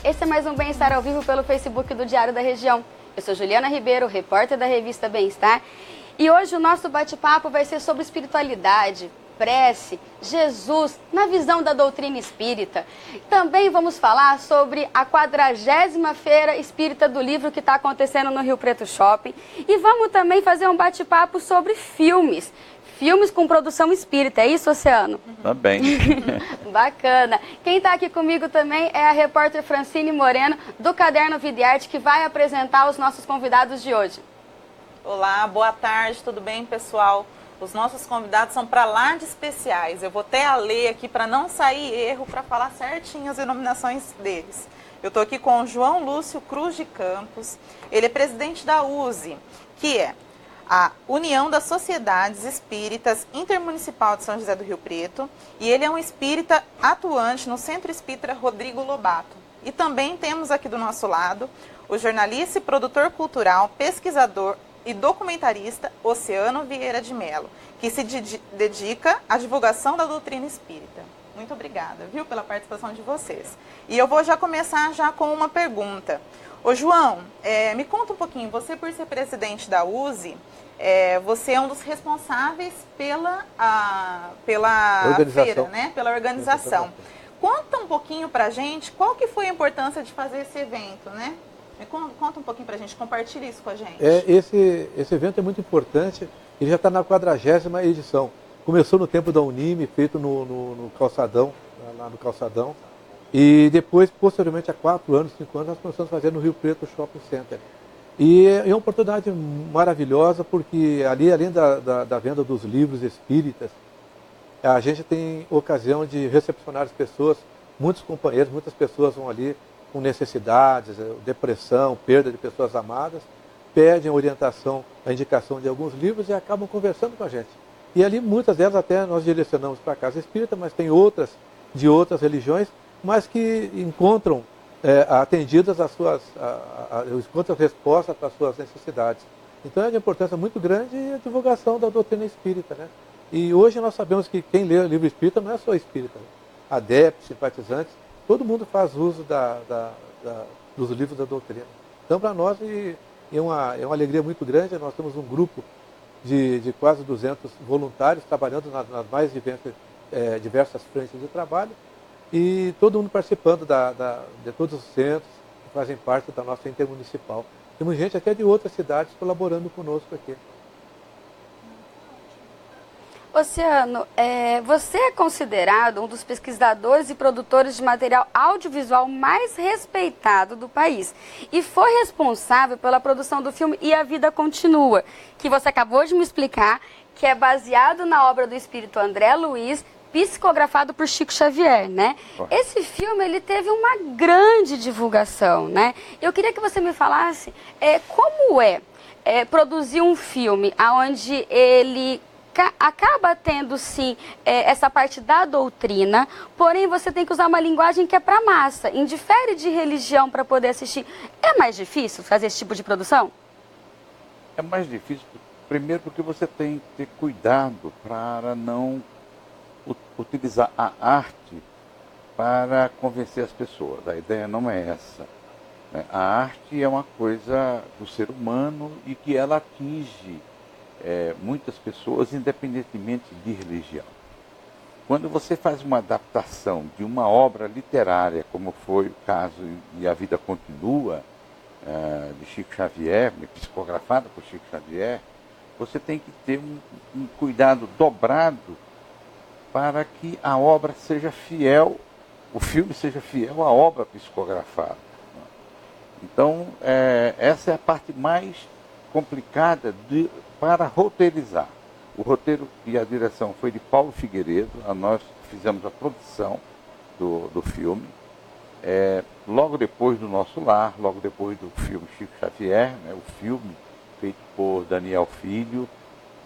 Esse é mais um Bem-Estar ao Vivo pelo Facebook do Diário da Região. Eu sou Juliana Ribeiro, repórter da revista Bem-Estar. E hoje o nosso bate-papo vai ser sobre espiritualidade, prece, Jesus, na visão da doutrina espírita. Também vamos falar sobre a 40ª Feira Espírita do Livro que está acontecendo no Rio Preto Shopping. E vamos também fazer um bate-papo sobre filmes. Filmes com produção espírita, é isso, Oceano? Também. Bacana. Quem está aqui comigo também é a repórter Francine Moreno, do Caderno Vida e Arte, que vai apresentar os nossos convidados de hoje. Olá, boa tarde, tudo bem, pessoal? Os nossos convidados são para lá de especiais. Eu vou até a ler aqui para não sair erro, para falar certinho as denominações deles. Eu estou aqui com o João Lúcio Cruz de Campos. Ele é presidente da USE, que é a União das Sociedades Espíritas Intermunicipal de São José do Rio Preto. E ele é um espírita atuante no Centro Espírita Rodrigo Lobato. E também temos aqui do nosso lado o jornalista e produtor cultural, pesquisador e documentarista Oceano Vieira de Mello, que se dedica à divulgação da doutrina espírita. Muito obrigada, viu, pela participação de vocês. E eu vou já começar com uma pergunta. Ô João, me conta um pouquinho, você por ser presidente da USE, você é um dos responsáveis pela feira, né? Pela organização. Conta um pouquinho pra gente qual que foi a importância de fazer esse evento, né? Conta um pouquinho pra gente, compartilha isso com a gente. Esse evento é muito importante, ele já está na 40ª edição. Começou no tempo da Unime, feito no calçadão, lá no calçadão. E depois, posteriormente, há 4 anos, 5 anos, nós começamos a fazer no Rio Preto Shopping Center. E é uma oportunidade maravilhosa, porque ali, além da venda dos livros espíritas, a gente tem ocasião de recepcionar as pessoas, muitos companheiros, muitas pessoas vão ali com necessidades, depressão, perda de pessoas amadas, pedem a orientação, a indicação de alguns livros e acabam conversando com a gente. E ali, muitas delas até nós direcionamos para a Casa Espírita, mas tem outras de outras religiões, mas que encontram atendidas encontram resposta para as suas necessidades. Então é de importância muito grande a divulgação da doutrina espírita, né? E hoje nós sabemos que quem lê o livro espírita não é só espírita, né? Adeptos, simpatizantes, todo mundo faz uso dos livros da doutrina. Então para nós é uma alegria muito grande, nós temos um grupo de quase 200 voluntários trabalhando nas mais diversas frentes de trabalho, e todo mundo participando de todos os centros que fazem parte da nossa intermunicipal. Temos gente até de outras cidades colaborando conosco aqui. Oceano, você é considerado um dos pesquisadores e produtores de material audiovisual mais respeitado do país e foi responsável pela produção do filme E a Vida Continua, que você acabou de me explicar, que é baseado na obra do espírito André Luiz, psicografado por Chico Xavier, né? Esse filme, ele teve uma grande divulgação, né? Eu queria que você me falasse como produzir um filme onde ele acaba tendo, sim, essa parte da doutrina, porém você tem que usar uma linguagem que é para massa, indifere de religião para poder assistir. É mais difícil fazer esse tipo de produção? É mais difícil, primeiro porque você tem que ter cuidado para não utilizar a arte para convencer as pessoas. A ideia não é essa, né? A arte é uma coisa do ser humano e que ela atinge muitas pessoas, independentemente de religião. Quando você faz uma adaptação de uma obra literária, como foi o caso de A Vida Continua, de Chico Xavier, psicografada por Chico Xavier, você tem que ter um cuidado dobrado para que a obra seja fiel, o filme seja fiel à obra psicografada. Então, essa é a parte mais complicada para roteirizar. O roteiro e a direção foi de Paulo Figueiredo, nós fizemos a produção do filme. Logo depois do Nosso Lar, logo depois do filme Chico Xavier, né, o filme feito por Daniel Filho,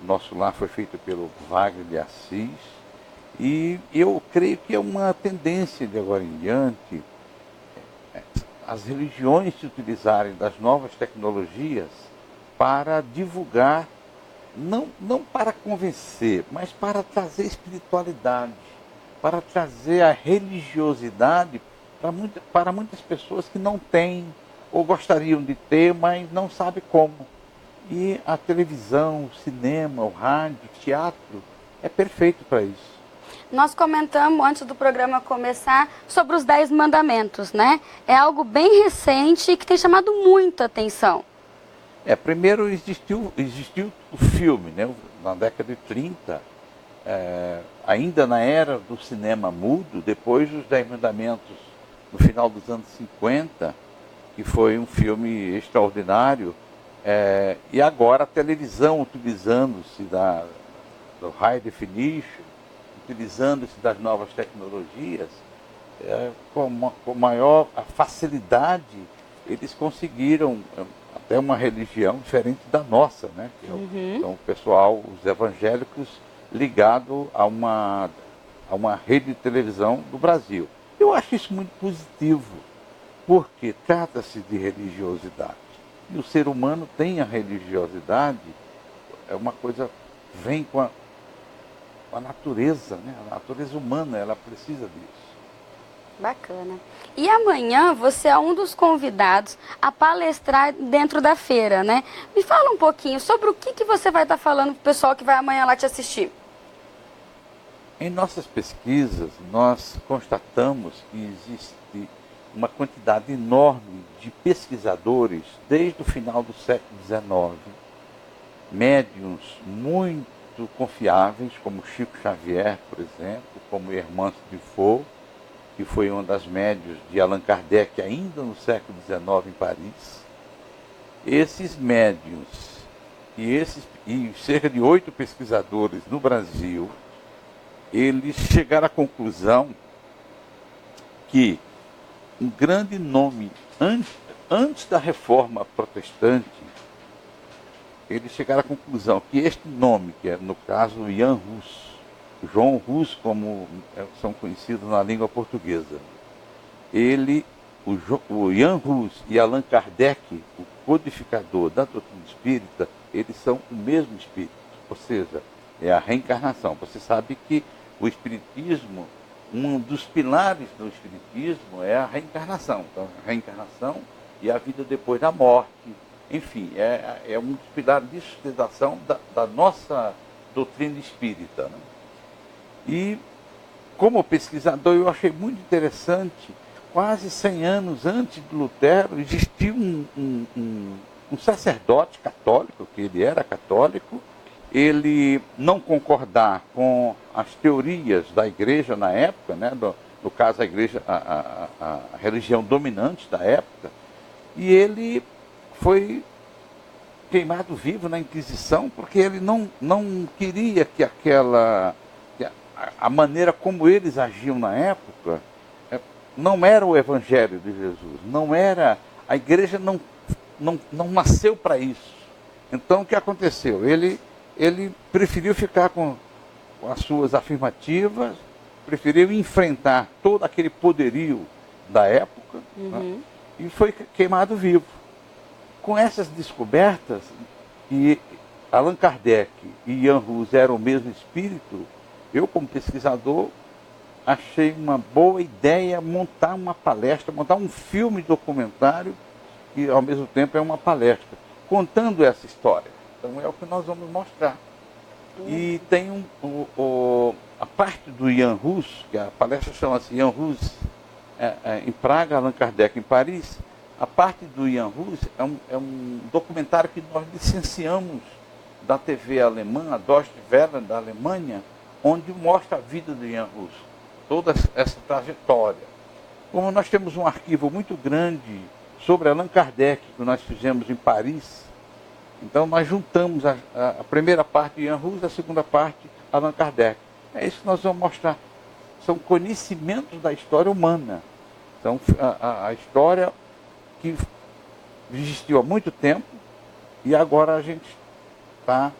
Nosso Lar foi feito pelo Wagner de Assis, e eu creio que é uma tendência de agora em diante as religiões se utilizarem das novas tecnologias para divulgar, não para convencer, mas para trazer espiritualidade, para trazer a religiosidade para muitas pessoas que não têm ou gostariam de ter, mas não sabem como. E a televisão, o cinema, o rádio, o teatro é perfeito para isso. Nós comentamos antes do programa começar sobre os 10 mandamentos, né? É algo bem recente e que tem chamado muita atenção. Primeiro existiu o filme, né? Na década de 30, ainda na era do cinema mudo, depois dos 10 mandamentos, no final dos anos 50, que foi um filme extraordinário, e agora a televisão utilizando-se do high definition, utilizando-se das novas tecnologias, com maior facilidade, eles conseguiram até uma religião diferente da nossa, né? Então, o pessoal, os evangélicos, ligado a uma rede de televisão do Brasil. Eu acho isso muito positivo, porque trata-se de religiosidade. E o ser humano tem a religiosidade, é uma coisa, vem com a natureza, né? A natureza humana, ela precisa disso. Bacana. E amanhã você é um dos convidados a palestrar dentro da feira, né? Me fala um pouquinho sobre o que você vai estar falando para o pessoal que vai amanhã lá te assistir. Em nossas pesquisas, nós constatamos que existe uma quantidade enorme de pesquisadores, desde o final do século XIX, médiuns muito confiáveis, como Chico Xavier, por exemplo, como Hermance Dufour, que foi uma das médiuns de Allan Kardec ainda no século XIX em Paris. Esses médiuns e cerca de 8 pesquisadores no Brasil, eles chegaram à conclusão que um grande nome, antes da reforma protestante, eles chegaram à conclusão que este nome, que é no caso Jan Hus, João Hus, como são conhecidos na língua portuguesa, o Jan Hus e Allan Kardec, o codificador da doutrina espírita, eles são o mesmo espírito, ou seja, é a reencarnação. Você sabe que o espiritismo, um dos pilares do espiritismo é a reencarnação. Então, a reencarnação e a vida depois da morte. Enfim, é um dos pilares de sustentação da nossa doutrina espírita, né? E, como pesquisador, eu achei muito interessante, quase 100 anos antes de Lutero, existiu um sacerdote católico, que ele era católico, ele não concordar com as teorias da igreja na época, né, no caso a igreja, a religião dominante da época, e ele foi queimado vivo na Inquisição, porque ele não queria que a maneira como eles agiam na época não era o Evangelho de Jesus, não era, a igreja não nasceu para isso. Então o que aconteceu? Ele preferiu ficar com as suas afirmativas, preferiu enfrentar todo aquele poderio da época, né, e foi queimado vivo. Com essas descobertas, que Allan Kardec e Jan Hus eram o mesmo espírito, eu, como pesquisador, achei uma boa ideia montar uma palestra, montar um filme documentário, que ao mesmo tempo é uma palestra, contando essa história. Então é o que nós vamos mostrar. E tem a parte do Jan Hus, que a palestra chama-se Jan Hus em Praga, Allan Kardec em Paris. A parte do Jan Hus é um documentário que nós licenciamos da TV alemã, a Deutsche Welle da Alemanha, onde mostra a vida do Jan Hus, toda essa trajetória. Como nós temos um arquivo muito grande sobre Allan Kardec, que nós fizemos em Paris, então nós juntamos a primeira parte de Jan Hus, a segunda parte Allan Kardec. É isso que nós vamos mostrar. São conhecimentos da história humana. Então, a história que existiu há muito tempo e agora a gente está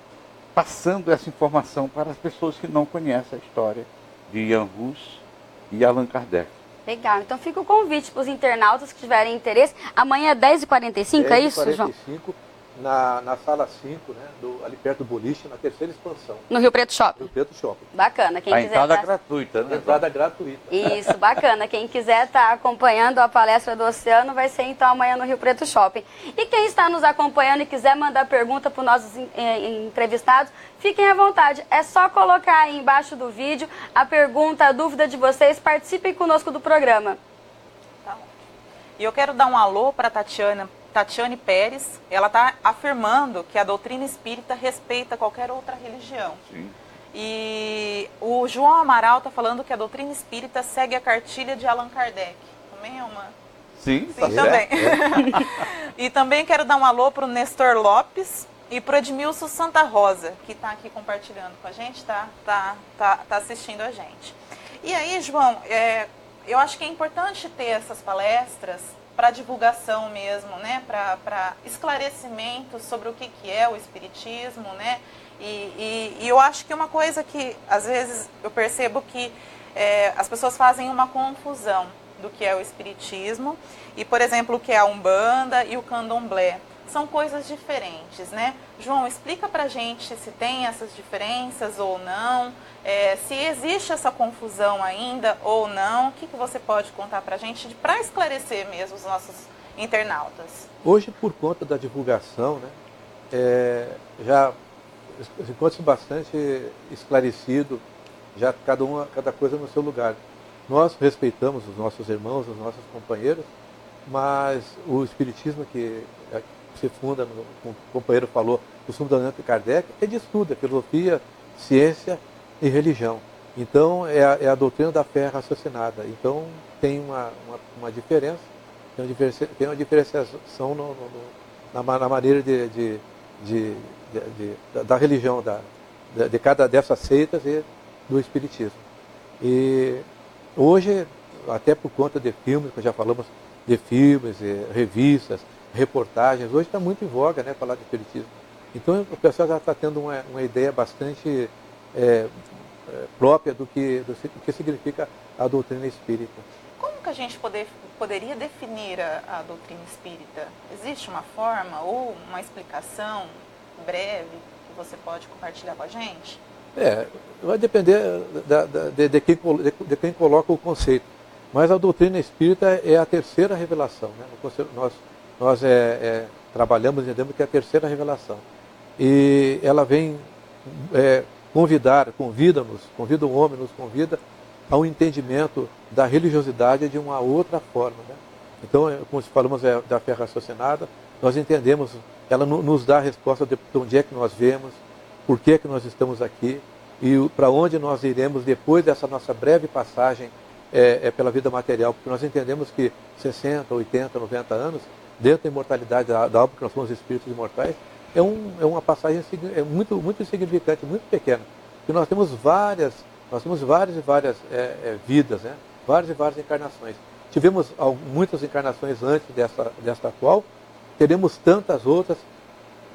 passando essa informação para as pessoas que não conhecem a história de Jan Hus e Allan Kardec. Legal, então fica o convite para os internautas que tiverem interesse. Amanhã é 10h45, é isso, João? 10h45, na sala 5, né, ali perto do boliche, na terceira expansão. No Rio Preto Shopping. Rio Preto Shopping. Bacana, quem A quiser entrada tá... gratuita, né? Entrada gratuita. Isso, bacana. Quem quiser estar acompanhando a palestra do Oceano vai ser então amanhã no Rio Preto Shopping. E quem está nos acompanhando e quiser mandar pergunta para os nossos entrevistados, fiquem à vontade. É só colocar aí embaixo do vídeo a pergunta, a dúvida de vocês. Participem conosco do programa. Tá. E eu quero dar um alô para Tatiane Pérez. Ela está afirmando que a doutrina espírita respeita qualquer outra religião. Sim. E o João Amaral está falando que a doutrina espírita segue a cartilha de Allan Kardec. Também é uma... Sim, Sim, tá também. certo. E também quero dar um alô para o Nestor Lopes e para o Edmilson Santa Rosa, que está aqui compartilhando com a gente, tá assistindo a gente. E aí, João, eu acho que é importante ter essas palestras para divulgação mesmo, né? Para esclarecimento sobre o que é o espiritismo, né? E eu acho que uma coisa que às vezes eu percebo que as pessoas fazem uma confusão do que é o espiritismo e, por exemplo, o que é a Umbanda e o Candomblé. São coisas diferentes, né? João, explica pra gente se tem essas diferenças ou não, se existe essa confusão ainda ou não. O que você pode contar pra gente para esclarecer mesmo os nossos internautas? Hoje, por conta da divulgação, né, já encontra-se bastante esclarecido, já cada coisa no seu lugar. Nós respeitamos os nossos irmãos, os nossos companheiros, mas o espiritismo que se funda, como o companheiro falou, o fundamento de Kardec, é de estudo, é filosofia, ciência e religião. Então, é a doutrina da fé raciocinada. Então, tem uma diferença, tem uma diferenciação na maneira da religião, de cada dessas seitas e do espiritismo. E hoje, até por conta de filmes, que já falamos de filmes, revistas, reportagens, hoje está muito em voga, né, falar de espiritismo. Então o pessoal já está tendo uma ideia bastante própria do que significa a doutrina espírita. Como que a gente poderia definir a doutrina espírita? Existe uma forma ou uma explicação breve que você pode compartilhar com a gente? Vai depender de quem coloca o conceito. Mas a doutrina espírita é a terceira revelação, né? Nós trabalhamos e entendemos que é a terceira revelação. E ela vem convida o homem, nos convida a um entendimento da religiosidade de uma outra forma, né? Então, como falamos da fé raciocinada, nós entendemos, ela nos dá a resposta de onde é que nós vemos, por que é que nós estamos aqui e para onde nós iremos depois dessa nossa breve passagem pela vida material, porque nós entendemos que 60, 80, 90 anos, dentro da imortalidade da alma, porque nós somos espíritos imortais, é uma passagem muito, muito insignificante, muito pequena. Porque nós temos várias e várias vidas, né? Várias e várias encarnações. Tivemos muitas encarnações antes desta atual, teremos tantas outras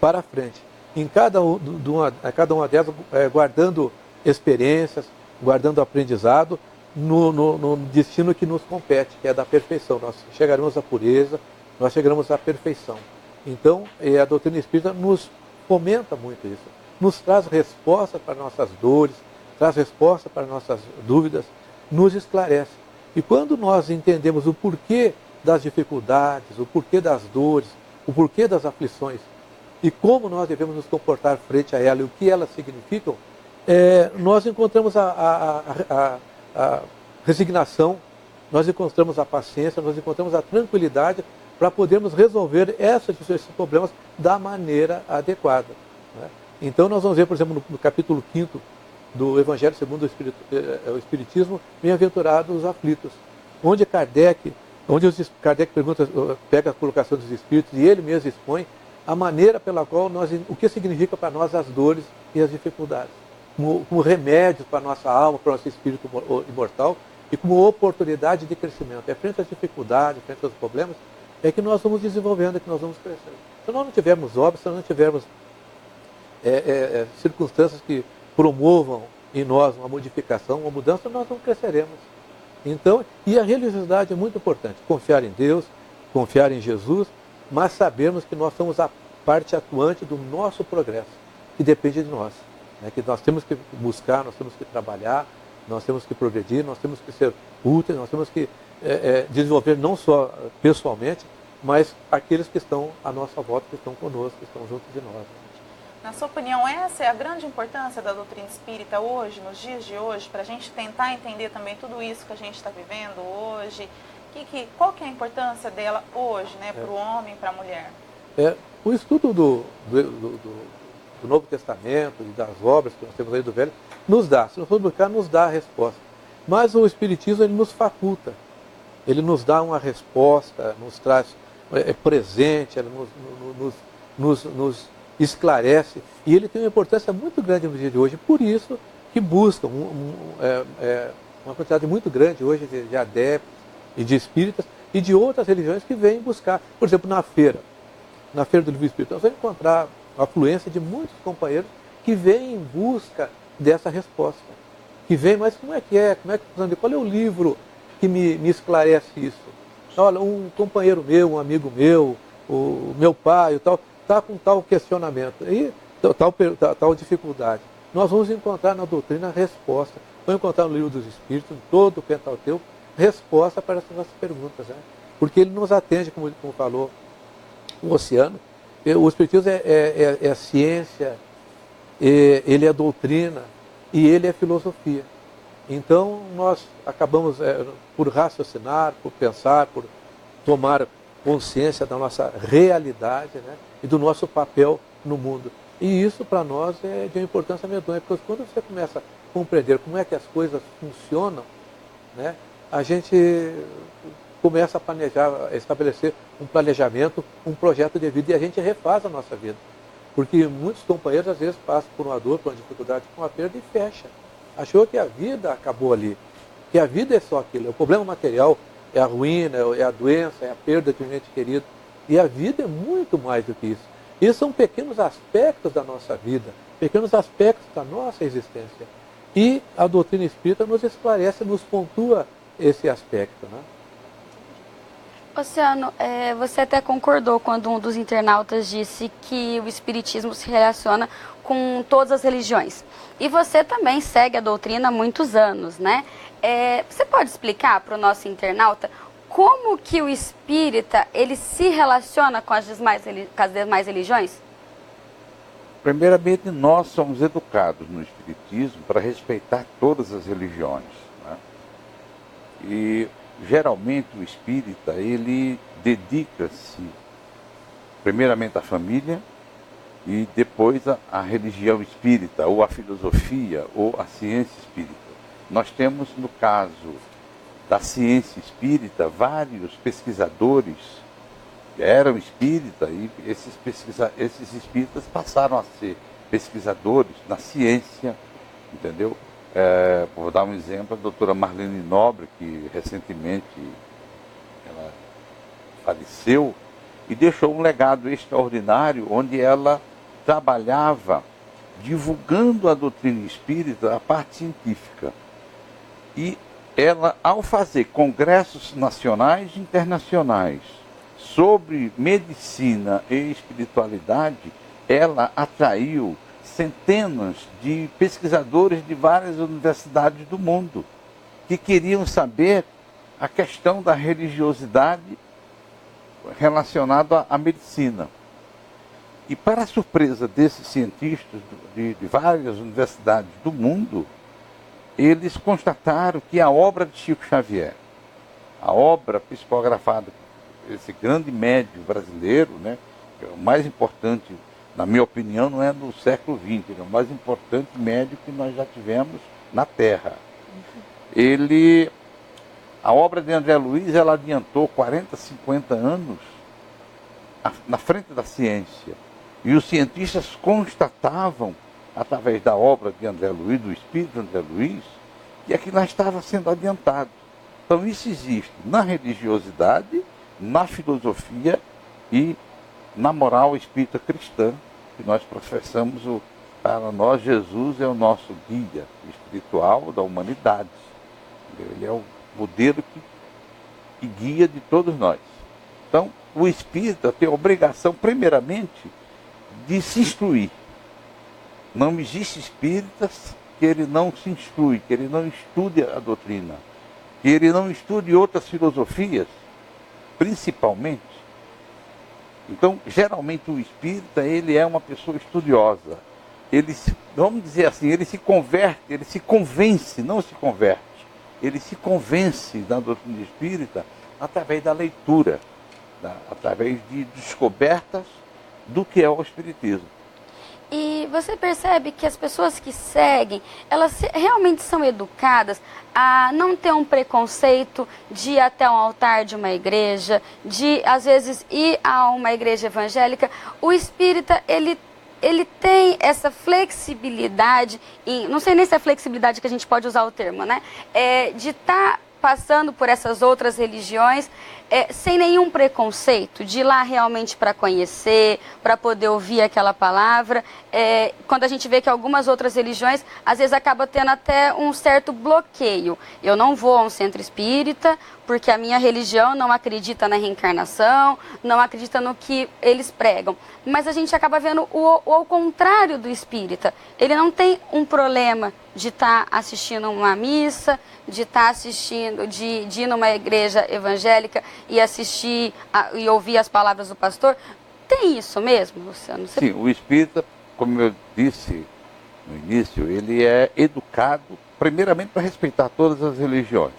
para frente. Em cada uma delas, guardando experiências, guardando aprendizado, no destino que nos compete, que é da perfeição. Nós chegaremos à pureza, nós chegaremos à perfeição. Então, a doutrina espírita nos fomenta muito isso, nos traz respostas para nossas dores, traz respostas para nossas dúvidas, nos esclarece. E quando nós entendemos o porquê das dificuldades, o porquê das dores, o porquê das aflições, e como nós devemos nos comportar frente a ela e o que elas significam, nós encontramos a resignação, nós encontramos a paciência, nós encontramos a tranquilidade para podermos resolver esses problemas da maneira adequada, né? Então nós vamos ver, por exemplo, no capítulo 5º do Evangelho segundo o Espiritismo, bem-aventurados os aflitos, onde Kardec pega a colocação dos espíritos e ele mesmo expõe a maneira pela qual o que significa para nós as dores e as dificuldades, como remédios para a nossa alma, para o nosso espírito imortal e como oportunidade de crescimento. É frente às dificuldades, frente aos problemas, é que nós vamos desenvolvendo, é que nós vamos crescendo. Se nós não tivermos obras, se nós não tivermos circunstâncias que promovam em nós uma modificação, uma mudança, nós não cresceremos. Então, e a religiosidade é muito importante. Confiar em Deus, confiar em Jesus, mas sabermos que nós somos a parte atuante do nosso progresso, que depende de nós. Né? Que nós temos que buscar, nós temos que trabalhar, nós temos que progredir, nós temos que ser úteis, nós temos que desenvolver não só pessoalmente, mas aqueles que estão à nossa volta, que estão conosco, que estão junto de nós. Na sua opinião, essa é a grande importância da doutrina espírita hoje, nos dias de hoje, para a gente tentar entender também tudo isso que a gente está vivendo hoje? Qual que é a importância dela hoje, né, para o homem e para a mulher? O estudo do Novo Testamento e das obras que nós temos aí do Velho, nos dá, se nós formos buscar, nos dá a resposta. Mas o Espiritismo, ele nos faculta, ele nos dá uma resposta, nos traz presente, ele nos esclarece, e ele tem uma importância muito grande no dia de hoje, por isso que buscam uma quantidade muito grande hoje de adeptos e de espíritas e de outras religiões que vêm buscar. Por exemplo, na feira do Livro Espírita, nós vamos encontrar a afluência de muitos companheiros que vêm em busca dessa resposta. Que vêm, mas como é que é? Qual é o livro que me esclarece isso? Olha, um companheiro meu, um amigo meu, o meu pai e tal, está com tal questionamento, e tal dificuldade. Nós vamos encontrar na doutrina a resposta. Vamos encontrar no Livro dos Espíritos, em todo o Pentateuco, resposta para essas nossas perguntas. Né? Porque ele nos atende, como falou o Oceano. O Espiritismo é ciência, ele é doutrina e ele é filosofia. Então nós acabamos por raciocinar, por pensar, por tomar consciência da nossa realidade, né, e do nosso papel no mundo. E isso para nós é de uma importância medonha, porque quando você começa a compreender como é que as coisas funcionam, né, a gente começa a planejar, a estabelecer um planejamento, um projeto de vida, e a gente refaz a nossa vida. Porque muitos companheiros às vezes passam por uma dor, por uma dificuldade, por uma perda e fecha. Achou que a vida acabou ali, que a vida é só aquilo, é o problema material, é a ruína, é a doença, é a perda de um ente querido. E a vida é muito mais do que isso. Esses são pequenos aspectos da nossa vida, pequenos aspectos da nossa existência. E a doutrina espírita nos esclarece, nos pontua esse aspecto. Né? Oceano, você até concordou quando um dos internautas disse que o Espiritismo se relaciona com todas as religiões. E você também segue a doutrina há muitos anos, né? Você pode explicar para o nosso internauta como que o espírita ele se relaciona com as demais religiões? Primeiramente, nós somos educados no Espiritismo para respeitar todas as religiões. Né? E, geralmente, o espírita, ele dedica-se, primeiramente, à família e depois à religião espírita, ou à filosofia, ou à ciência espírita. Nós temos, no caso da ciência espírita, vários pesquisadores que eram espíritas, e esses espíritas passaram a ser pesquisadores na ciência, entendeu? Vou dar um exemplo, a doutora Marlene Nobre, que recentemente ela faleceu, e deixou um legado extraordinário, onde ela trabalhava divulgando a doutrina espírita, a parte científica. E ela, ao fazer congressos nacionais e internacionais sobre medicina e espiritualidade, ela atraiu centenas de pesquisadores de várias universidades do mundo que queriam saber a questão da religiosidade relacionada à medicina. E para a surpresa desses cientistas de várias universidades do mundo, eles constataram que a obra de Chico Xavier, a obra psicografada, esse grande médium brasileiro, né, que é o mais importante, na minha opinião, não é do século XX, é o mais importante médium que nós já tivemos na Terra. A obra de André Luiz, ela adiantou 40, 50 anos na frente da ciência. E os cientistas constatavam, através da obra de André Luiz, do espírito de André Luiz, que aquilo estava sendo adiantado. Então isso existe na religiosidade, na filosofia e na moral espírita cristã, que nós professamos. Para nós, Jesus é o nosso guia espiritual da humanidade. Ele é o modelo que guia de todos nós. Então, o espírita tem a obrigação, primeiramente, de se instruir. Não existe espíritas que ele não se instrui, que ele não estude a doutrina, que ele não estude outras filosofias, principalmente. Então, geralmente o espírita, ele é uma pessoa estudiosa. Ele, vamos dizer assim, ele se converte, ele se convence, não se converte. Ele se convence da doutrina espírita através da leitura, através de descobertas do que é o espiritismo. E você percebe que as pessoas que seguem, elas realmente são educadas a não ter um preconceito de ir até um altar de uma igreja, de, às vezes, ir a uma igreja evangélica. O espírita, ele tem essa flexibilidade, não sei nem se é flexibilidade que a gente pode usar o termo, né? De estar passando por essas outras religiões sem nenhum preconceito, de ir lá realmente para conhecer, para poder ouvir aquela palavra. Quando a gente vê que algumas outras religiões, às vezes acaba tendo até um certo bloqueio. Eu não vou a um centro espírita, porque a minha religião não acredita na reencarnação, não acredita no que eles pregam. Mas a gente acaba vendo o contrário do espírita. Ele não tem um problema de estar assistindo uma missa, de estar assistindo, de ir numa igreja evangélica e assistir e ouvir as palavras do pastor. Tem isso mesmo, Luciano? Sim, o espírita, como eu disse no início, ele é educado primeiramente para respeitar todas as religiões.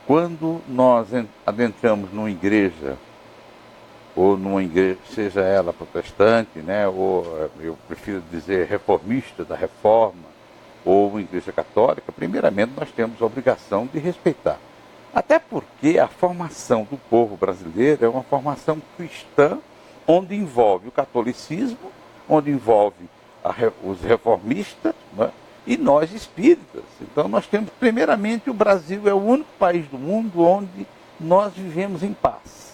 Quando nós adentramos numa igreja, ou numa igreja, seja ela protestante, né, ou eu prefiro dizer reformista, da reforma, ou uma igreja católica, primeiramente nós temos a obrigação de respeitar. Até porque a formação do povo brasileiro é uma formação cristã, onde envolve o catolicismo, onde envolve os reformistas, né, e nós espíritas. Então nós temos, primeiramente, o Brasil é o único país do mundo onde nós vivemos em paz.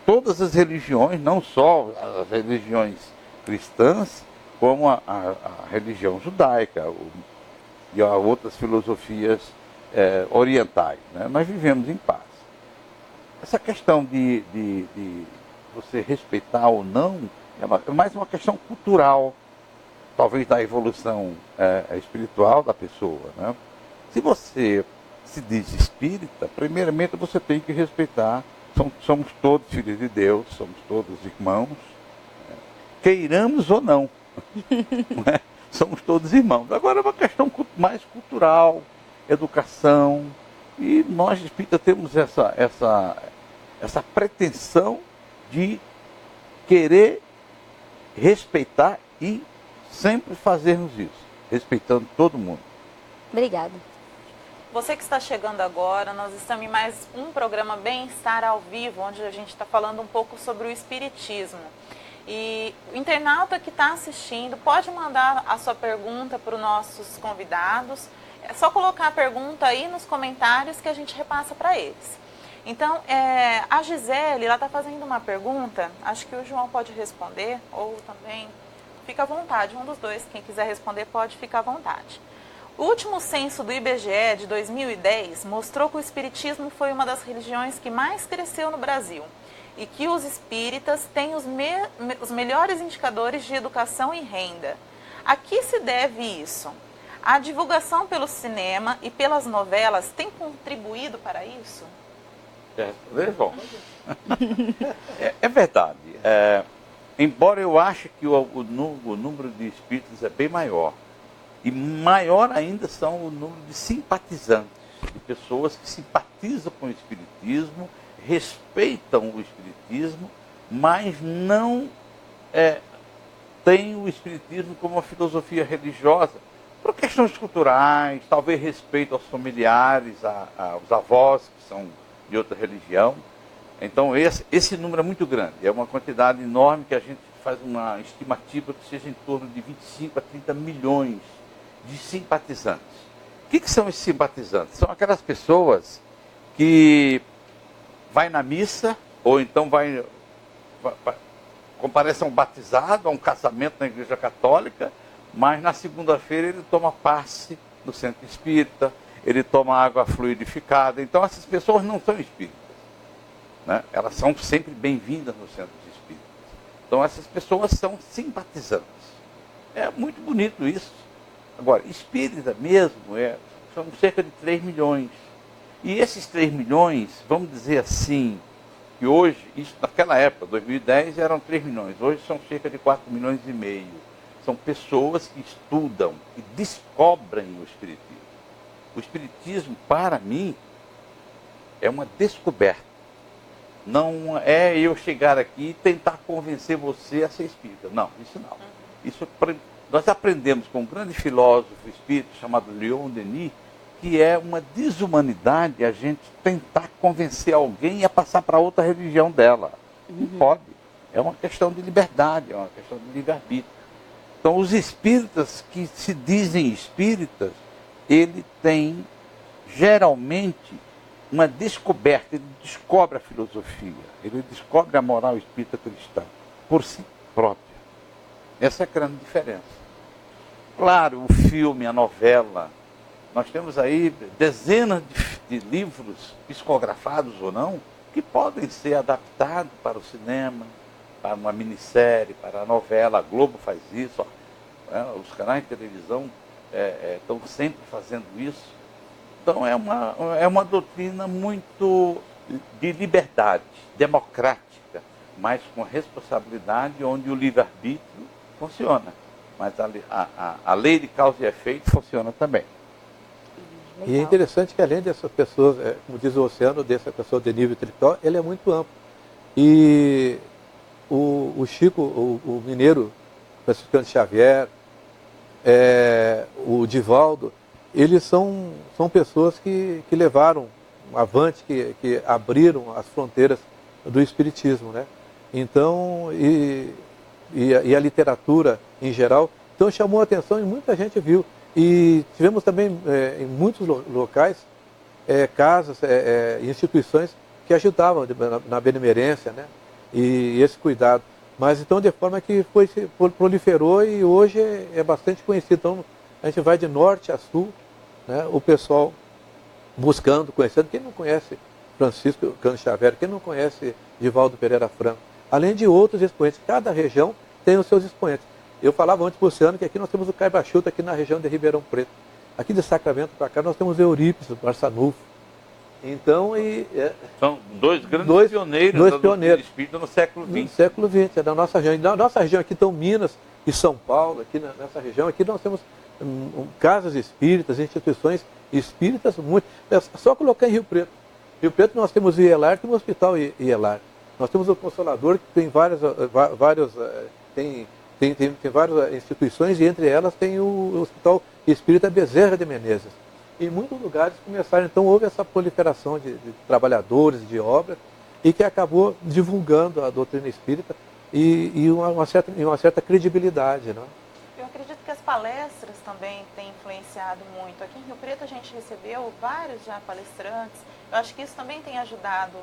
Todas as religiões, não só as religiões cristãs, como a religião judaica e a outras filosofias orientais, né? Nós vivemos em paz. Essa questão de você respeitar ou não é mais uma questão cultural, talvez da evolução espiritual da pessoa, né? Se você se diz espírita, primeiramente você tem que respeitar, somos todos filhos de Deus, somos todos irmãos, queiramos ou não, não é? Somos todos irmãos. Agora é uma questão mais cultural, educação, e nós espíritas temos essa pretensão de querer respeitar e sempre fazermos isso, respeitando todo mundo. Obrigada. Você que está chegando agora, nós estamos em mais um programa Bem-Estar ao Vivo, onde a gente está falando um pouco sobre o espiritismo. E o internauta que está assistindo pode mandar a sua pergunta para os nossos convidados. É só colocar a pergunta aí nos comentários que a gente repassa para eles. Então, a Gisele, ela está fazendo uma pergunta, acho que o João pode responder, ou também, fica à vontade, um dos dois, quem quiser responder pode ficar à vontade. O último censo do IBGE de 2010 mostrou que o espiritismo foi uma das religiões que mais cresceu no Brasil e que os espíritas têm os melhores indicadores de educação e renda. A que se deve isso? A divulgação pelo cinema e pelas novelas tem contribuído para isso? Bom, é verdade. Embora eu ache que o número de espíritas é bem maior, e maior ainda são o número de simpatizantes, de pessoas que simpatizam com o espiritismo, respeitam o espiritismo, mas não têm o espiritismo como uma filosofia religiosa, por questões culturais, talvez respeito aos familiares, aos avós que são de outra religião. Então esse número é muito grande, é uma quantidade enorme que a gente faz uma estimativa que seja em torno de 25 a 30 milhões de simpatizantes. O que são esses simpatizantes? São aquelas pessoas que vai na missa, ou então comparece a um batizado, a um casamento na igreja católica, mas na segunda-feira ele toma passe no centro espírita, ele toma água fluidificada. Então essas pessoas não são espíritas, né? Elas são sempre bem-vindas no centro espírita. Então essas pessoas são simpatizantes. É muito bonito isso. Agora, espírita mesmo, são cerca de 3 milhões. E esses 3 milhões, vamos dizer assim, que hoje, isso naquela época, 2010, eram 3 milhões. Hoje são cerca de 4 milhões e meio. São pessoas que estudam e descobrem o Espiritismo. O Espiritismo, para mim, é uma descoberta. Não é eu chegar aqui e tentar convencer você a ser espírita. Não, isso não. Isso, nós aprendemos com um grande filósofo espírita chamado Leon Denis, que é uma desumanidade a gente tentar convencer alguém a passar para outra religião dela. Não pode. É uma questão de liberdade, é uma questão de livre-arbítrio. Então, os espíritas que se dizem espíritas, ele tem, geralmente, uma descoberta, ele descobre a filosofia, ele descobre a moral espírita cristã, por si própria. Essa é a grande diferença. Claro, o filme, a novela, nós temos aí dezenas de livros psicografados ou não, que podem ser adaptados para o cinema, para uma minissérie, para a novela. A Globo faz isso, os canais de televisão estão sempre fazendo isso. Então é uma doutrina muito de liberdade, democrática, mas com responsabilidade, onde o livre-arbítrio funciona. Mas a lei de causa e efeito funciona também. E é interessante que além dessas pessoas, como diz o Oceano, dessa pessoa de nível intelectual, ele é muito amplo. E o Chico, o mineiro, Franciscano Xavier, o Divaldo, eles são pessoas que levaram avante, que abriram as fronteiras do Espiritismo, né? Então, e a literatura em geral, então chamou a atenção e muita gente viu. E tivemos também em muitos locais casas, instituições que ajudavam na benemerência, né? E esse cuidado. Mas então de forma que proliferou e hoje é bastante conhecido. Então a gente vai de norte a sul, né? O pessoal buscando, conhecendo. Quem não conhece Francisco Cano Xavier, quem não conhece Divaldo Pereira Franco, além de outros expoentes. Cada região tem os seus expoentes. Eu falava antes para o Oceano que aqui nós temos o Caibachuta, aqui na região de Ribeirão Preto. Aqui de Sacramento para cá nós temos Eurípides, Barçanufo. Então, são dois grandes pioneiros da doutrina espírita no século XX. No século XX, é da nossa região. Na nossa região aqui estão Minas e São Paulo, aqui nessa região, aqui nós temos casas espíritas, instituições espíritas, muito. É só colocar em Rio Preto. Rio Preto nós temos o IELAR, temos o Hospital IELAR. Nós temos o Consolador, que tem várias instituições, e entre elas tem o Hospital Espírita Bezerra de Menezes. Em muitos lugares começaram, então houve essa proliferação de trabalhadores, de obras, e que acabou divulgando a doutrina espírita e uma certa credibilidade, né? Eu acredito que as palestras também têm influenciado muito. Aqui em Rio Preto a gente recebeu vários já palestrantes. Eu acho que isso também tem ajudado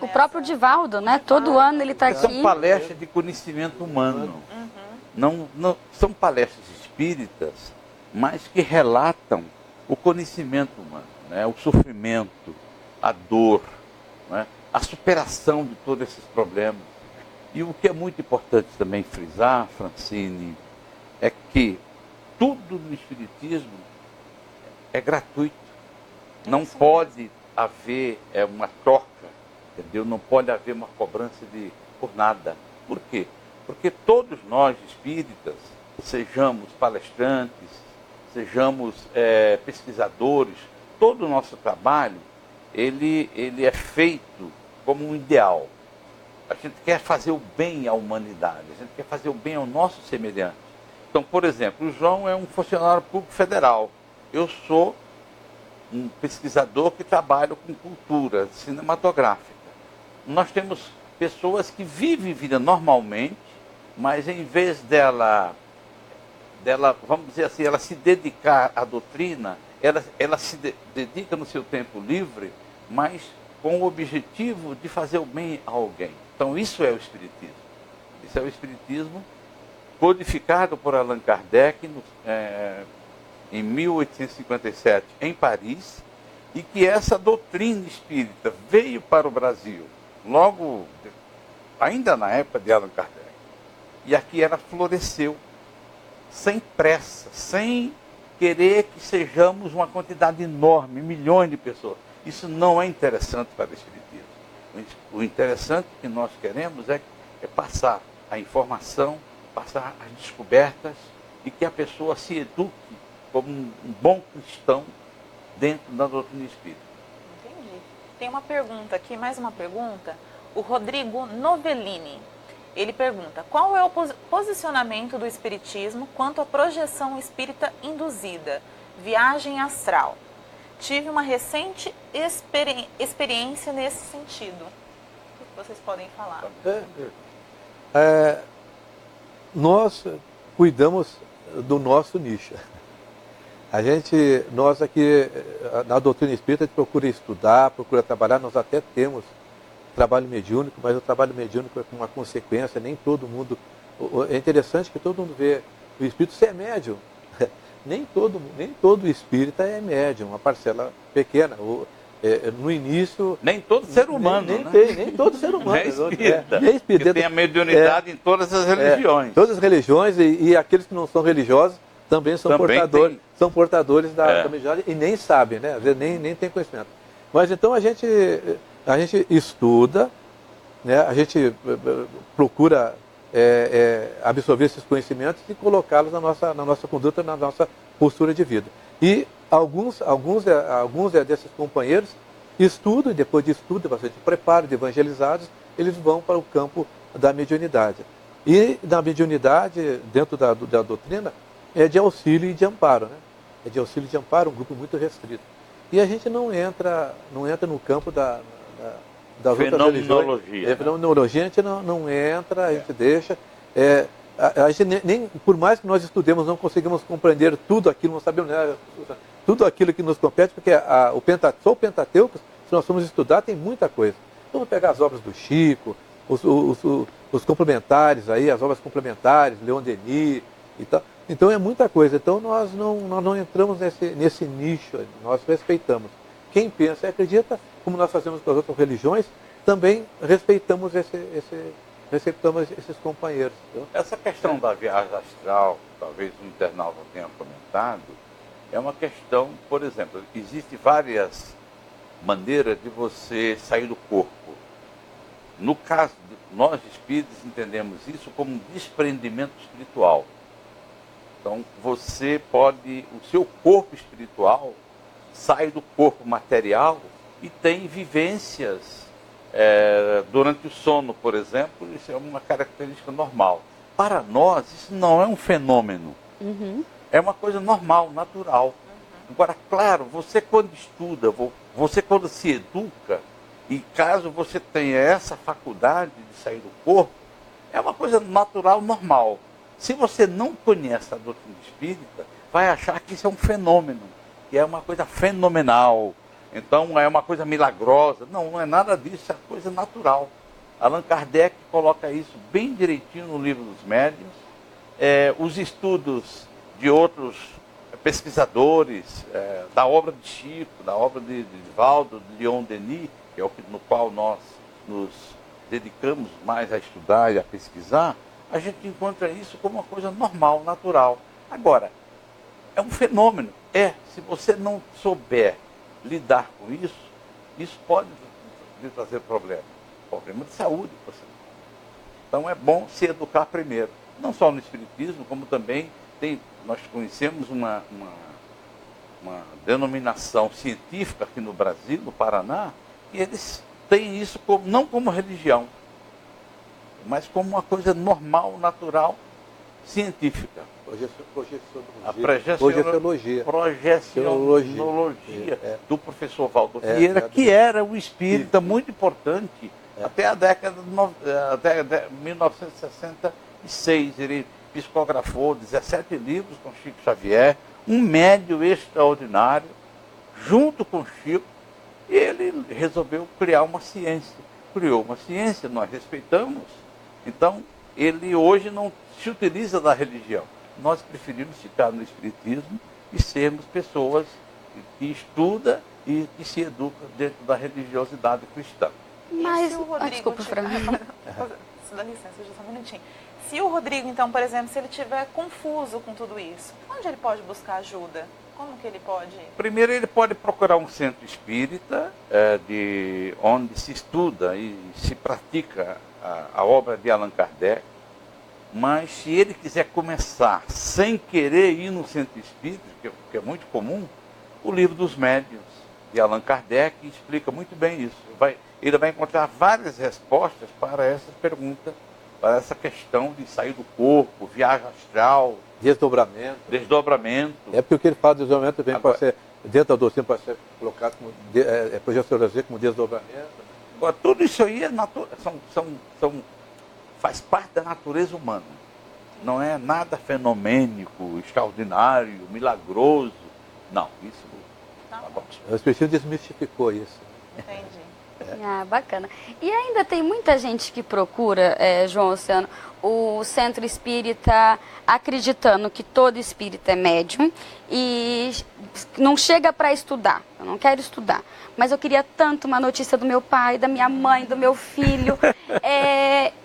o próprio Divaldo, né? Todo ano ele está aqui. São palestras de conhecimento humano. Não são palestras espíritas, mas que relatam o conhecimento humano, né? O sofrimento, a dor, né? A superação de todos esses problemas. E o que é muito importante também frisar, Francine, é que tudo no Espiritismo é gratuito. Não pode haver uma troca, entendeu? Não pode haver uma cobrança por nada. Por quê? Porque todos nós espíritas, sejamos palestrantes, sejamos pesquisadores, todo o nosso trabalho, ele é feito como um ideal. A gente quer fazer o bem à humanidade, a gente quer fazer o bem ao nosso semelhante. Então, por exemplo, o João é um funcionário público federal. Eu sou um pesquisador que trabalha com cultura cinematográfica. Nós temos pessoas que vivem vida normalmente, mas em vez dela, vamos dizer assim, ela se dedicar à doutrina, ela se dedica no seu tempo livre, mas com o objetivo de fazer o bem a alguém. Então isso é o Espiritismo. Isso é o Espiritismo codificado por Allan Kardec em 1857 em Paris, e que essa doutrina espírita veio para o Brasil logo, ainda na época de Allan Kardec, E aqui ela floresceu, sem pressa, sem querer que sejamos uma quantidade enorme, milhões de pessoas. Isso não é interessante para o Espiritismo. O interessante que nós queremos é passar a informação, passar as descobertas e que a pessoa se eduque como um bom cristão dentro da doutrina espírita. Entendi. Tem uma pergunta aqui, mais uma pergunta. O Rodrigo Novellini, ele pergunta: qual é o posicionamento do Espiritismo quanto à projeção espírita induzida, viagem astral? Tive uma recente experiência nesse sentido. O que vocês podem falar? Nós cuidamos do nosso nicho. Nós aqui, na doutrina espírita, a gente procura estudar, procura trabalhar. Nós até temos trabalho mediúnico, mas o trabalho mediúnico é com uma consequência, nem todo mundo... É interessante que todo mundo vê o espírito ser médium. Nem todo espírita é médium, uma parcela pequena. No início... Nem todo ser humano, nem todo ser humano. Nem espírita. Nem espírita. Que tem a mediunidade em todas as religiões. Todas as religiões e aqueles que não são religiosos também são portadores da mediunidade e nem sabem, né? Às vezes nem tem conhecimento. Mas então a gente estuda, né? A gente procura absorver esses conhecimentos e colocá-los na nossa conduta, na nossa postura de vida. E alguns desses companheiros estudam, e depois de estudo, bastante preparo, de evangelizados, eles vão para o campo da mediunidade. E na mediunidade, dentro da doutrina, é de auxílio e de amparo, né? É de auxílio e de amparo, um grupo muito restrito. E a gente não entra no campo das outras religiões. Fenomenologia, a gente não entra, a gente deixa. A gente nem, por mais que nós estudemos, não conseguimos compreender tudo aquilo, não sabemos, né, tudo aquilo que nos compete, porque só o Pentateuco, se nós formos estudar, tem muita coisa. Então, vamos pegar as obras do Chico, os complementares, as obras complementares, Leon Denis e tal. Então, é muita coisa. Então, nós não entramos nesse nicho, nós respeitamos. Quem pensa e acredita, como nós fazemos com as outras religiões, também respeitamos esses companheiros. Entendeu? Essa questão da viagem astral, talvez o internauta tenha comentado, é uma questão, por exemplo, existem várias maneiras de você sair do corpo. No caso, nós espíritas entendemos isso como um desprendimento espiritual. Então, o seu corpo espiritual sai do corpo material e tem vivências durante o sono, por exemplo. Isso é uma característica normal. Para nós, isso não é um fenômeno. Uhum. É uma coisa normal, natural. Agora, claro, você quando estuda, você quando se educa, e caso você tenha essa faculdade de sair do corpo, é uma coisa natural, normal. Se você não conhece a doutrina espírita, vai achar que isso é um fenômeno, que é uma coisa fenomenal. Então é uma coisa milagrosa. Não é nada disso, é uma coisa natural. Allan Kardec coloca isso bem direitinho no Livro dos Médiuns. Os estudos de outros pesquisadores, da obra de Chico, da obra de Divaldo, de Leon Denis, que é no qual nós nos dedicamos mais a estudar e a pesquisar, a gente encontra isso como uma coisa normal, natural. Agora, é um fenômeno. Se você não souber lidar com isso, isso pode lhe trazer problema de saúde. Então é bom se educar primeiro, não só no Espiritismo, como também nós conhecemos uma denominação científica aqui no Brasil, no Paraná, e eles têm isso não como religião, mas como uma coisa normal, natural, científica. Projeciologia. Projeciologia do professor Valdo Vieira, que era um espírita muito importante até a década de 1966. Ele psicografou 17 livros com Chico Xavier, um médium extraordinário, junto com Chico, e ele resolveu criar uma ciência. Criou uma ciência, nós respeitamos. Então, ele hoje não se utiliza da religião. Nós preferimos ficar no Espiritismo e sermos pessoas que estudam e que se educam dentro da religiosidade cristã. Mas, Rodrigo, desculpa, Fran. Dá licença, só um minutinho. Se o Rodrigo, então, por exemplo, se ele estiver confuso com tudo isso, onde ele pode buscar ajuda? Como que ele pode? Primeiro, ele pode procurar um centro espírita, onde se estuda e se pratica a obra de Allan Kardec. Mas se ele quiser começar sem querer ir no centro espírita, que é muito comum, o Livro dos Médiuns de Allan Kardec explica muito bem isso. Ele vai encontrar várias respostas para essa pergunta, para essa questão de sair do corpo, viagem astral, desdobramento. É porque o que ele fala de desdobramento também pode ser, dentro da doutrina, pode ser colocado como projeção como desdobramento. Agora, tudo isso aí faz parte da natureza humana. Não é nada fenomênico, extraordinário, milagroso. Não, isso Tá bom. O Espiritismo desmistificou isso. Entendi. Ah, bacana. E ainda tem muita gente que procura, João Oceano, o centro espírita acreditando que todo espírita é médium e não chega para estudar. Eu não quero estudar, mas eu queria tanto uma notícia do meu pai, da minha mãe, do meu filho.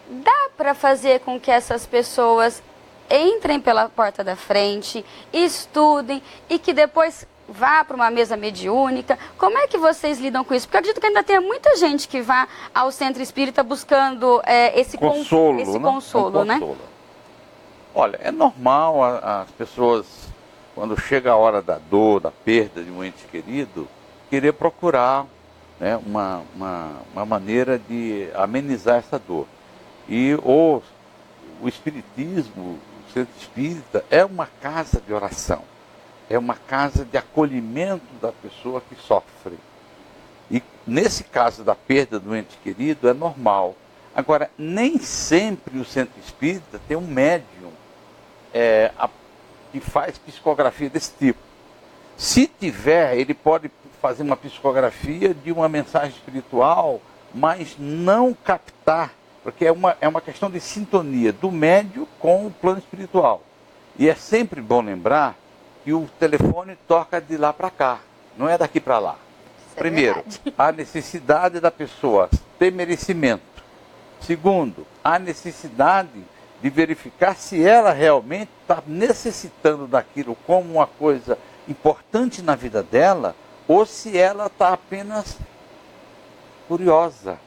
Dá para fazer com que essas pessoas entrem pela porta da frente, estudem e que depois vá para uma mesa mediúnica? Como é que vocês lidam com isso? Porque eu acredito que ainda tem muita gente que vá ao centro espírita buscando esse consolo, né? Olha, é normal as pessoas, quando chega a hora da dor, da perda de um ente querido, querer procurar, né, uma maneira de amenizar essa dor. E o espiritismo, o centro espírita, é uma casa de oração. É uma casa de acolhimento da pessoa que sofre. E nesse caso da perda do ente querido, é normal. Agora, nem sempre o centro espírita tem um médium que faz psicografia desse tipo. Se tiver, ele pode fazer uma psicografia de uma mensagem espiritual, mas não captar, porque é uma questão de sintonia do médium com o plano espiritual. E é sempre bom lembrar que o telefone toca de lá para cá, não é daqui para lá. Primeiro, a necessidade da pessoa ter merecimento. Segundo, a necessidade de verificar se ela realmente está necessitando daquilo como uma coisa importante na vida dela, ou se ela está apenas curiosa,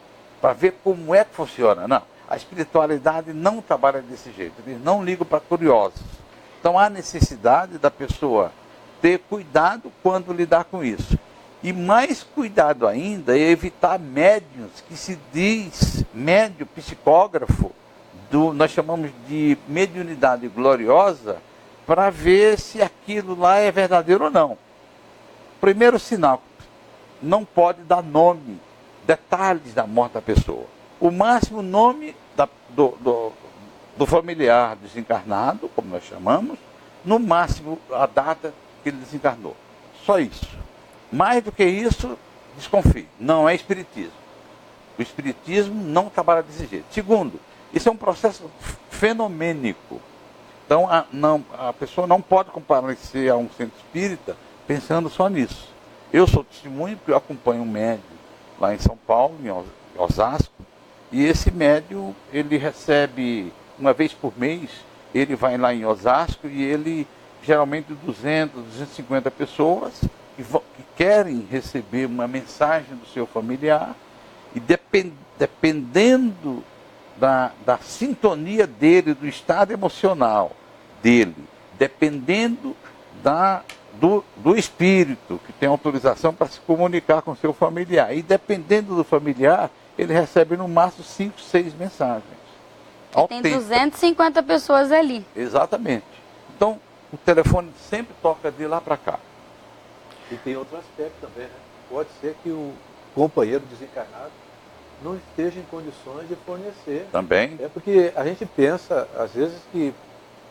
para ver como é que funciona. Não, a espiritualidade não trabalha desse jeito, eles não ligam para curiosos. Então há necessidade da pessoa ter cuidado quando lidar com isso. E mais cuidado ainda é evitar médiuns que se diz médium psicógrafo, nós chamamos de mediunidade gloriosa, para ver se aquilo lá é verdadeiro ou não. Primeiro sinal, não pode dar nome, detalhes da morte da pessoa. O máximo nome do familiar desencarnado, como nós chamamos, no máximo a data que ele desencarnou. Só isso. Mais do que isso, desconfie. Não é espiritismo. O espiritismo não trabalha desse jeito. Segundo, isso é um processo fenomênico. Então a pessoa não pode comparecer a um centro espírita pensando só nisso. Eu sou testemunho porque eu acompanho um médium lá em São Paulo, em Osasco, e esse médium, ele recebe uma vez por mês, ele vai lá em Osasco e ele, geralmente 200, 250 pessoas que querem receber uma mensagem do seu familiar e dependendo da sintonia dele, do estado emocional dele, dependendo do espírito que tem autorização para se comunicar com seu familiar. E dependendo do familiar, ele recebe no máximo 5, 6 mensagens. Tem 250 pessoas ali. Exatamente. Então, o telefone sempre toca de lá para cá. E tem outro aspecto também, né? Pode ser que o companheiro desencarnado não esteja em condições de fornecer. Também. É porque a gente pensa, às vezes, que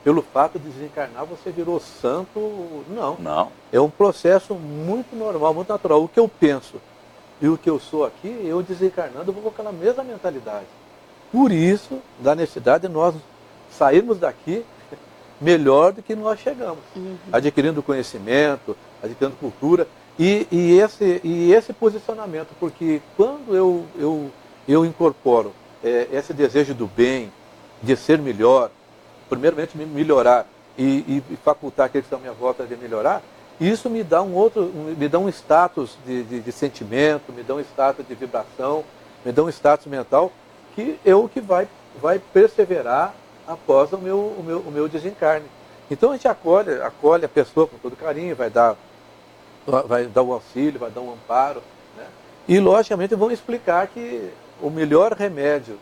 pelo fato de desencarnar você virou santo. Não. Não. É um processo muito normal, muito natural. O que eu penso e o que eu sou aqui, eu desencarnando, eu vou com aquela mesma mentalidade. Por isso, da necessidade de nós sairmos daqui melhor do que nós chegamos. Adquirindo conhecimento, adquirindo cultura e esse posicionamento. Porque quando eu incorporo esse desejo do bem, de ser melhor, primeiramente me melhorar e facultar aqueles que estão à minha volta de melhorar, isso me dá me dá um status de sentimento, me dá um status de vibração, me dá um status mental que vai perseverar após o meu desencarne. Então a gente acolhe a pessoa com todo carinho, vai dar o auxílio, vai dar um amparo, né? E logicamente vão explicar que o melhor remédio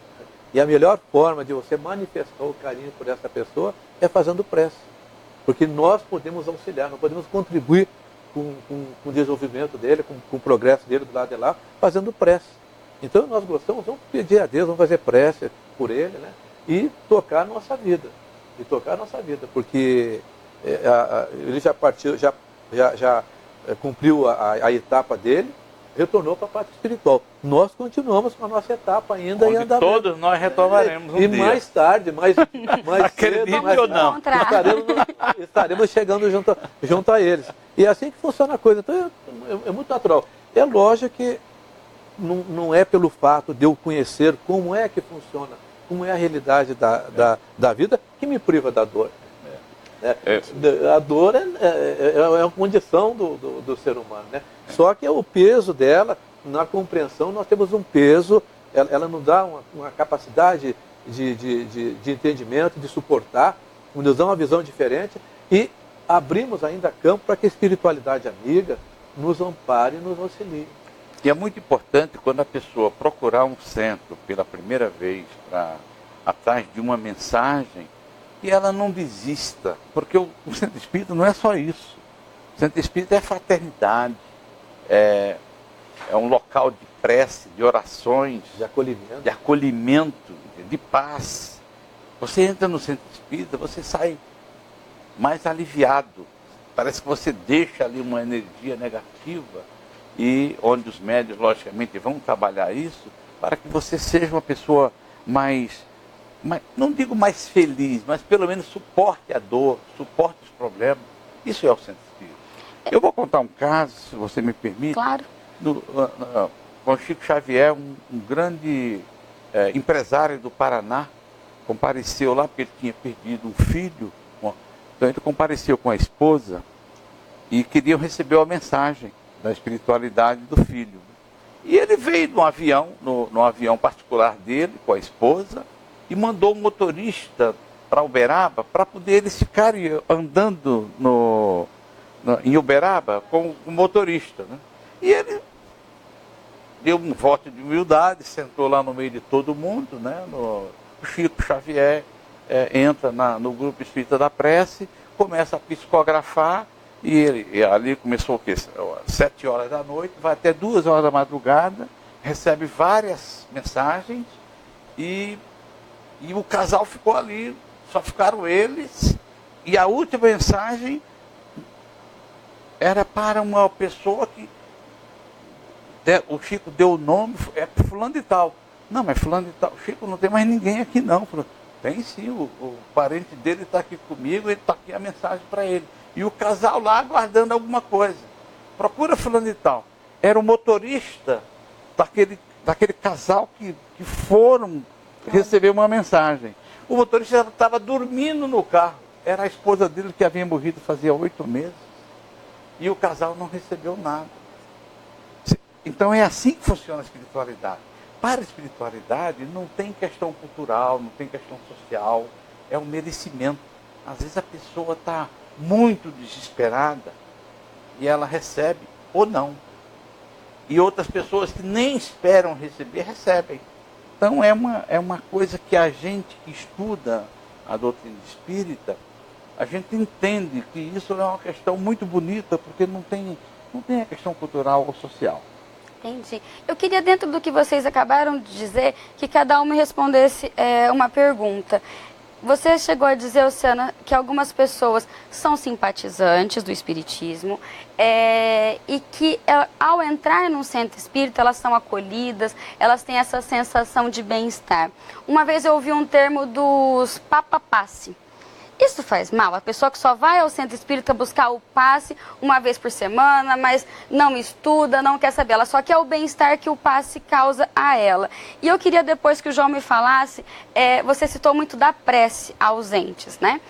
e a melhor forma de você manifestar o carinho por essa pessoa é fazendo prece. Porque nós podemos auxiliar, nós podemos contribuir com o desenvolvimento dele, com o progresso dele do lado de lá, fazendo prece. Então nós gostamos, vamos pedir a Deus, vamos fazer prece por ele, né? E tocar a nossa vida. Porque ele já partiu, já cumpriu a etapa dele, retornou para a parte espiritual. Nós continuamos com a nossa etapa ainda em andamento. Todos nós retomaremos e dia. Mais tarde, mais Acredite cedo, ou não, estaremos chegando junto a eles. E é assim que funciona a coisa. Então é muito natural. É lógico que não é pelo fato de eu conhecer como é que funciona, como é a realidade da vida, que me priva da dor. A dor é uma condição do ser humano, né? Só que o peso dela, na compreensão, nós temos um peso, ela nos dá uma capacidade de entendimento, de suportar, nos dá uma visão diferente e abrimos ainda campo para que a espiritualidade amiga nos ampare e nos auxilie. E é muito importante quando a pessoa procurar um centro pela primeira vez atrás de uma mensagem, e ela não desista, porque o centro espírita não é só isso. O centro espírita é fraternidade, é um local de prece, de orações, de acolhimento, de paz. Você entra no centro espírita, você sai mais aliviado. Parece que você deixa ali uma energia negativa, e onde os médios, logicamente, vão trabalhar isso, para que você seja uma pessoa não digo mais feliz, mas pelo menos suporte a dor, suporte os problemas. Isso é o centro espírita. Eu vou contar um caso, se você me permite. Claro. Com Chico Xavier, um grande empresário do Paraná, compareceu lá porque ele tinha perdido um filho. Então ele compareceu com a esposa e queriam receber a mensagem da espiritualidade do filho. E ele veio no avião particular dele, com a esposa, e mandou o motorista para Uberaba para poder eles ficarem andando em Uberaba com o motorista, né? E ele deu um voto de humildade, sentou lá no meio de todo mundo, né? O Chico Xavier entra no grupo espírita da prece, começa a psicografar, e ali começou o quê? 7 horas da noite, vai até 2 horas da madrugada, recebe várias mensagens, e o casal ficou ali, só ficaram eles, e a última mensagem era para uma pessoa que o Chico deu o nome, é fulano de tal. Não, mas fulano de tal, Chico, não tem mais ninguém aqui não. Tem sim, o parente dele está aqui comigo, ele está aqui a mensagem para ele. E o casal lá aguardando alguma coisa. Procura fulano de tal. Era o motorista daquele casal que foram receber uma mensagem. O motorista estava dormindo no carro. Era a esposa dele que havia morrido fazia 8 meses. E o casal não recebeu nada. Então é assim que funciona a espiritualidade. Para a espiritualidade não tem questão cultural, não tem questão social. É um merecimento. Às vezes a pessoa está muito desesperada e ela recebe ou não. E outras pessoas que nem esperam receber, recebem. Então é uma coisa que a gente que estuda a doutrina espírita, a gente entende que isso é uma questão muito bonita, porque não tem a questão cultural ou social. Entendi. Eu queria, dentro do que vocês acabaram de dizer, que cada um me respondesse uma pergunta. Você chegou a dizer, Luciana, que algumas pessoas são simpatizantes do espiritismo e que ao entrar num centro espírita elas são acolhidas, elas têm essa sensação de bem-estar. Uma vez eu ouvi um termo dos papapasse, Isso faz mal? A pessoa que só vai ao centro espírita buscar o passe uma vez por semana, mas não estuda, não quer saber, ela só quer o bem-estar que o passe causa a ela. E eu queria depois que o João me falasse, você citou muito da prece ausentes, né?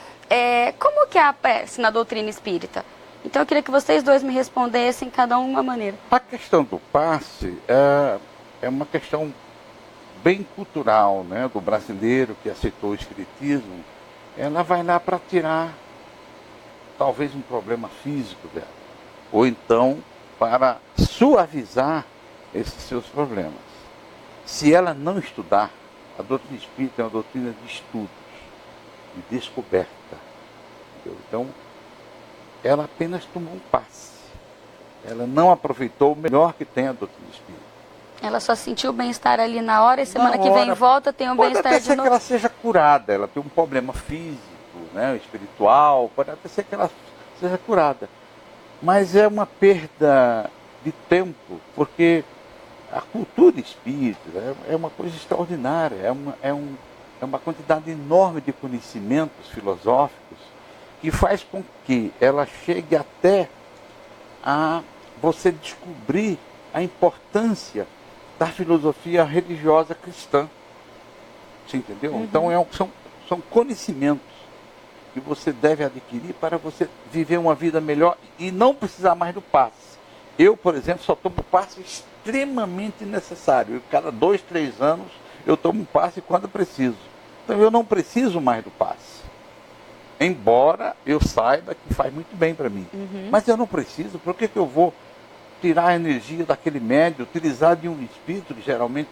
Como que é a prece na doutrina espírita? Então eu queria que vocês dois me respondessem, cada um de uma maneira. A questão do passe é uma questão bem cultural, né, do brasileiro que aceitou o espiritismo. Ela vai lá para tirar talvez um problema físico dela, ou então para suavizar esses seus problemas. Se ela não estudar, a doutrina espírita é uma doutrina de estudos, de descoberta. Entendeu? Então, ela apenas tomou um passe. Ela não aproveitou o melhor que tem a doutrina espírita. Ela só sentiu o bem-estar ali na hora e semana que vem volta tem o bem-estar de novo. Pode até ser que ela seja curada, ela tem um problema físico, né, espiritual, pode até ser que ela seja curada. Mas é uma perda de tempo, porque a cultura espírita é uma coisa extraordinária, é uma quantidade enorme de conhecimentos filosóficos que faz com que ela chegue até a você descobrir a importância da filosofia religiosa cristã. Você entendeu? Uhum. Então são conhecimentos que você deve adquirir para você viver uma vida melhor e não precisar mais do passe. Eu, por exemplo, só tomo passe extremamente necessário. Cada 2, 3 anos eu tomo um passe quando preciso. Então eu não preciso mais do passe. Embora eu saiba que faz muito bem para mim. Uhum. Mas eu não preciso. Por que eu vou tirar a energia daquele médio, utilizar de um espírito, que geralmente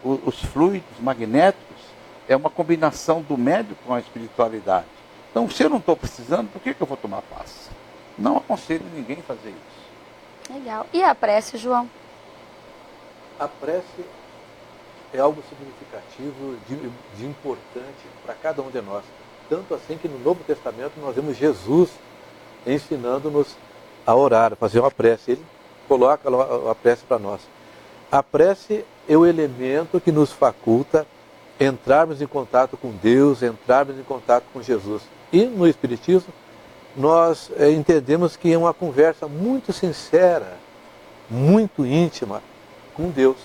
os fluidos magnéticos é uma combinação do médio com a espiritualidade. Então, se eu não estou precisando, por que eu vou tomar passe? Não aconselho ninguém a fazer isso. Legal. E a prece, João? A prece é algo significativo, de importante para cada um de nós. Tanto assim que no Novo Testamento nós vemos Jesus ensinando-nos a orar, a fazer uma prece. Ele coloca a prece para nós. A prece é o elemento que nos faculta entrarmos em contato com Deus, entrarmos em contato com Jesus. E no Espiritismo nós entendemos que é uma conversa muito sincera, muito íntima com Deus.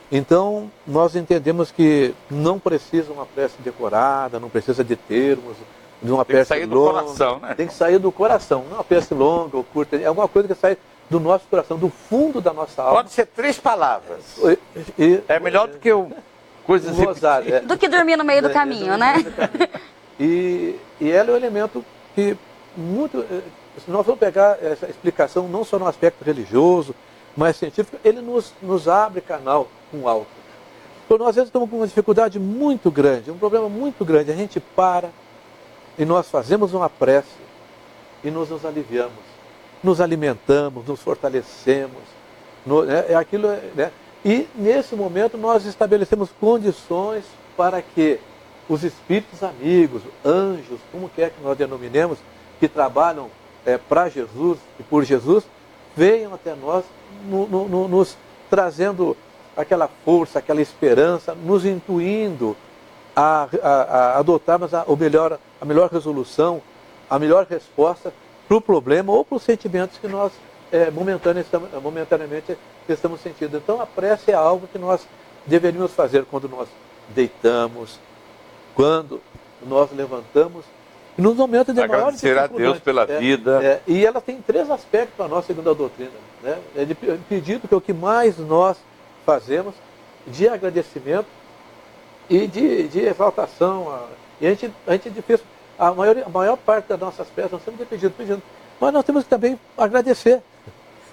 Então nós entendemos que não precisa uma prece decorada, não precisa de termos, de uma prece longa. Tem que sair do coração, né? Tem que sair do coração, não é uma prece longa ou curta, é alguma coisa que sai do nosso coração, do fundo da nossa alma. Pode ser 3 palavras. É melhor do que coisas do que dormir no meio do caminho, né? E ela é um elemento que se nós vamos pegar essa explicação não só no aspecto religioso, mas científico, ele nos abre canal com o alto. Então nós às vezes estamos com uma dificuldade muito grande, um problema muito grande. A gente para e nós fazemos uma prece e nos aliviamos. Nos alimentamos, nos fortalecemos, aquilo, né? E nesse momento nós estabelecemos condições para que os espíritos amigos, anjos, como quer que nós denominemos, que trabalham para Jesus e por Jesus, venham até nós nos trazendo aquela força, aquela esperança, nos intuindo a adotarmos a melhor resolução, a melhor resposta para o problema ou para os sentimentos que nós momentaneamente estamos sentindo. Então a prece é algo que nós deveríamos fazer quando nós deitamos, quando nós levantamos, e nos momentos de maior dificuldade. Agradecer a Deus pela vida. E ela tem 3 aspectos para nós, segundo a doutrina. Né? É de pedido, que é o que mais nós fazemos, de agradecimento e de exaltação. E a gente fez a maior parte das nossas peças, nós temos de pedindo. Mas nós temos que também agradecer.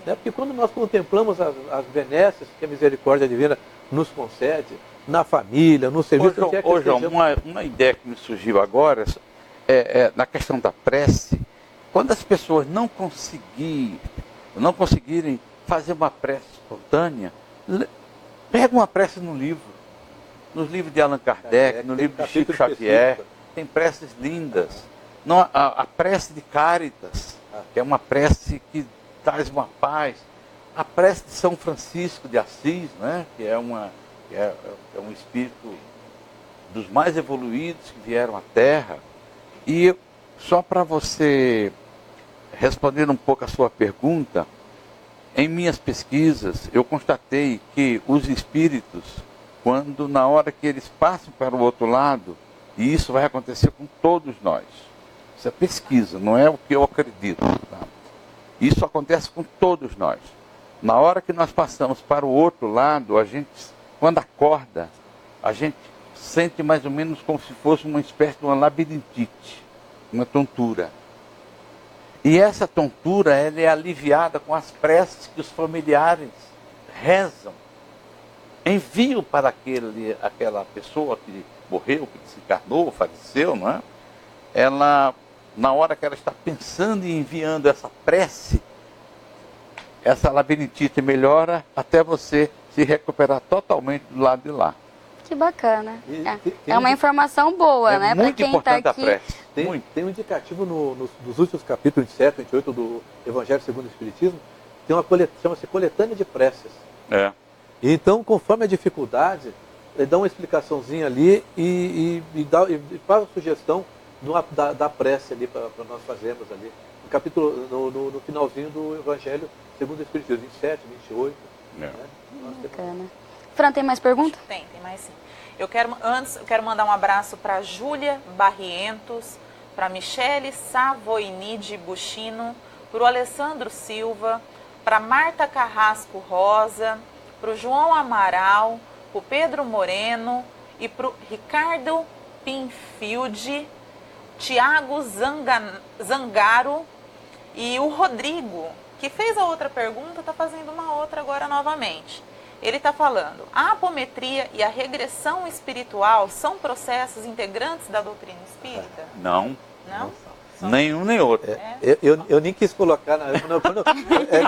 Né? Porque quando nós contemplamos as benesses que a misericórdia divina nos concede, na família, no serviço... João, uma ideia que me surgiu agora na questão da prece. Quando as pessoas não conseguirem fazer uma prece espontânea, pega uma prece no livro. Nos livros de Allan Kardec, no livro de Chico Xavier, tem preces lindas. Não, a prece de Cáritas, que é uma prece que traz uma paz. A prece de São Francisco de Assis, né, que é um espírito dos mais evoluídos que vieram à Terra. E só para você responder um pouco a sua pergunta, em minhas pesquisas eu constatei que os espíritos, quando na hora que eles passam para o outro lado, e isso vai acontecer com todos nós, isso é pesquisa, não é o que eu acredito, tá? Isso acontece com todos nós. Na hora que nós passamos para o outro lado, a gente, quando acorda, a gente sente mais ou menos como se fosse uma espécie de uma labirintite, uma tontura. E essa tontura, ela é aliviada com as preces que os familiares rezam, enviam para aquela pessoa que morreu, que desencarnou, faleceu, não é? Ela, na hora que ela está pensando e enviando essa prece, essa labirintite melhora até você se recuperar totalmente do lado de lá. Que bacana. É uma informação boa, né? Muito quem importante tá a prece. Tem um indicativo nos últimos capítulos 27 e 28 do Evangelho segundo o Espiritismo, tem uma chama-se coletânea de preces. É. E então, conforme a dificuldade, ele dá uma explicaçãozinha ali e faz a sugestão da prece ali para nós fazermos ali. No capítulo, no finalzinho do Evangelho segundo o Espiritismo, 27, 28. É. Né? Bacana. Fran, tem mais pergunta? Tem mais sim. Eu quero mandar um abraço para Júlia Barrientos, para Michele Savoini de Buchino, para o Alessandro Silva, para Marta Carrasco Rosa, para o João Amaral, para o Pedro Moreno e para o Ricardo Pinfield, Tiago Zangaro e o Rodrigo, que fez a outra pergunta, está fazendo uma outra agora novamente. Ele está falando, a apometria e a regressão espiritual são processos integrantes da doutrina espírita? Não. Não? Nenhum nem outro. Eu nem quis colocar.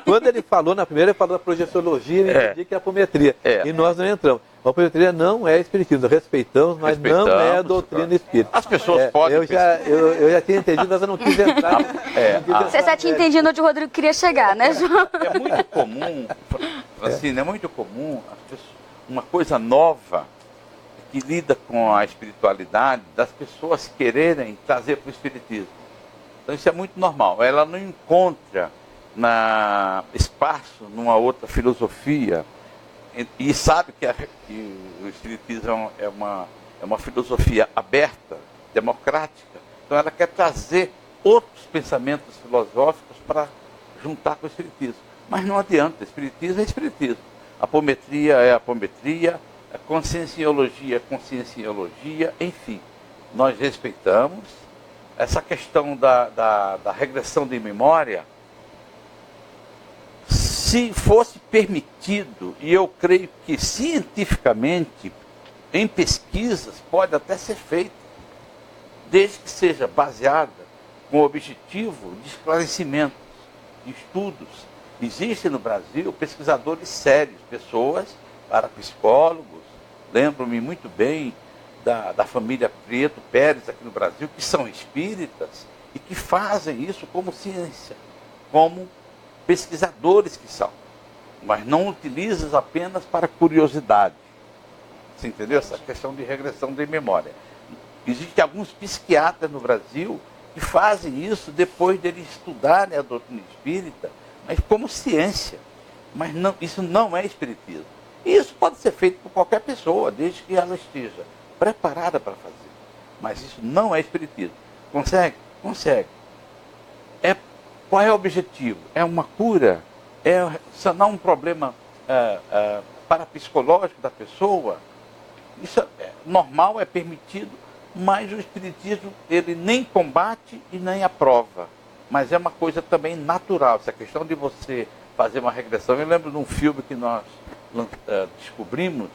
Quando ele falou na primeira, ele falou da projeciologia, eu entendi que é apometria. E nós não entramos. A apometria não é espiritismo, respeitamos, mas não é a doutrina espírita. As pessoas podem... Eu já tinha entendido, mas eu não quis entrar. Você já tinha entendido onde o Rodrigo queria chegar, né, João? É muito comum, assim, é muito comum uma coisa nova que lida com a espiritualidade das pessoas quererem trazer para o espiritismo. Então isso é muito normal. Ela não encontra espaço numa outra filosofia e sabe que o espiritismo é uma filosofia aberta, democrática. Então ela quer trazer outros pensamentos filosóficos para juntar com o espiritismo. Mas não adianta, espiritismo é espiritismo. Apometria é apometria, a conscienciologia é conscienciologia, enfim. Nós respeitamos. Essa questão da regressão de memória, se fosse permitido, e eu creio que cientificamente, em pesquisas, pode até ser feita, desde que seja baseada com o objetivo de esclarecimentos, de estudos. Existem no Brasil pesquisadores sérios, pessoas, parapsicólogos, lembro-me muito bem da família Prieto Pérez aqui no Brasil, que são espíritas e que fazem isso como ciência, como pesquisadores que são, mas não utilizam apenas para curiosidade. Você entendeu? Essa questão de regressão de memória. Existem alguns psiquiatras no Brasil que fazem isso depois de eles estudarem a doutrina espírita, mas como ciência. Mas não, isso não é espiritismo. E isso pode ser feito por qualquer pessoa, desde que ela esteja preparada para fazer. Mas isso não é espiritismo. Consegue? Consegue. Qual é o objetivo? É uma cura? É sanar um problema parapsicológico da pessoa? Isso é normal, é permitido, mas o espiritismo ele nem combate e nem aprova. Mas é uma coisa também natural. Essa questão de você fazer uma regressão. Eu lembro de um filme que nós descobrimos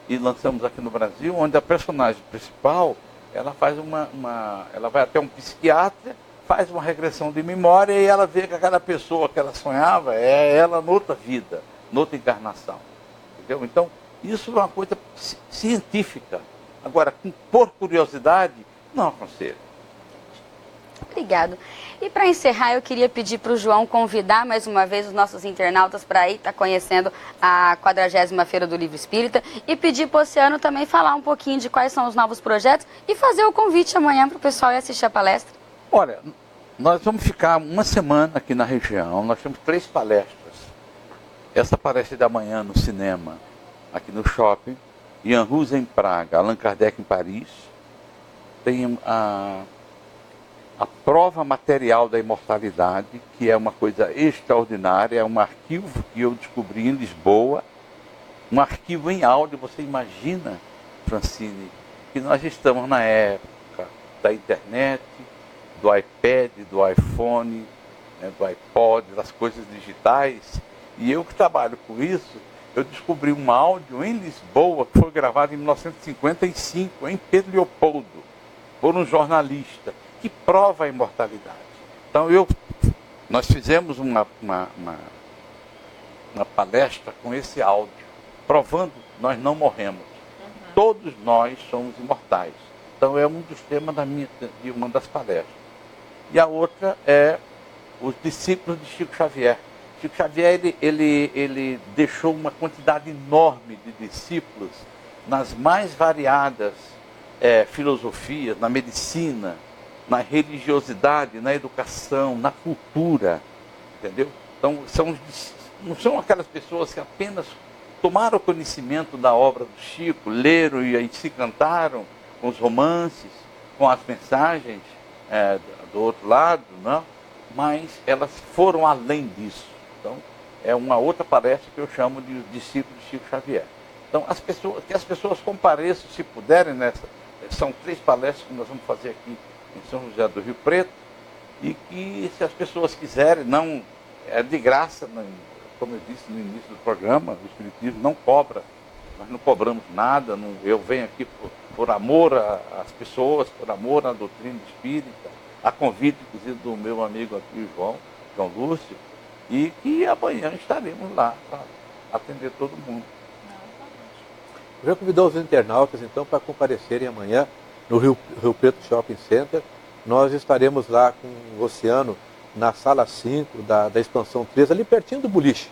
e lançamos aqui no Brasil, onde a personagem principal, ela faz ela vai até um psiquiatra, faz uma regressão de memória e ela vê que aquela pessoa que ela sonhava é ela noutra vida, noutra encarnação. Entendeu? Então, isso é uma coisa científica. Agora, por curiosidade, não aconselho. Obrigado. E para encerrar, eu queria pedir para o João convidar mais uma vez os nossos internautas para ir estar conhecendo a 40ª Feira do Livro Espírita e pedir para o Oceano também falar um pouquinho de quais são os novos projetos e fazer o convite amanhã para o pessoal ir assistir a palestra. Olha, nós vamos ficar uma semana aqui na região, nós temos 3 palestras. Essa palestra da manhã no cinema, aqui no shopping, Jan Hus em Praga, Allan Kardec em Paris. Tem a prova material da imortalidade, que é uma coisa extraordinária, é um arquivo que eu descobri em Lisboa, um arquivo em áudio. Você imagina, Francine, que nós estamos na época da internet, do iPad, do iPhone, né, do iPod, das coisas digitais, e eu que trabalho com isso, eu descobri um áudio em Lisboa que foi gravado em 1955, em Pedro Leopoldo, por um jornalista, que prova a imortalidade. Então nós fizemos uma palestra com esse áudio, provando que nós não morremos. Todos nós somos imortais. Então é um dos temas de uma das palestras. E a outra é os discípulos de Chico Xavier. Chico Xavier ele deixou uma quantidade enorme de discípulos nas mais variadas filosofias, na medicina, na religiosidade, na educação, na cultura, entendeu? Então não são aquelas pessoas que apenas tomaram conhecimento da obra do Chico, leram e se encantaram com os romances, com as mensagens do outro lado, não? Mas elas foram além disso. Então, é uma outra palestra que eu chamo de discípulos de Chico Xavier. Então, que as pessoas compareçam, se puderem, são 3 palestras que nós vamos fazer aqui em São José do Rio Preto, e que, se as pessoas quiserem, não é de graça, como eu disse no início do programa, o Espiritismo não cobra, nós não cobramos nada, eu venho aqui por amor às pessoas, por amor à doutrina espírita, a convite, inclusive, do meu amigo aqui, João Lúcio, e que amanhã estaremos lá para atender todo mundo. Eu já convidar os internautas, então, para comparecerem amanhã no Rio Preto Shopping Center. Nós estaremos lá com o Oceano na sala 5 da expansão 3, ali pertinho do boliche.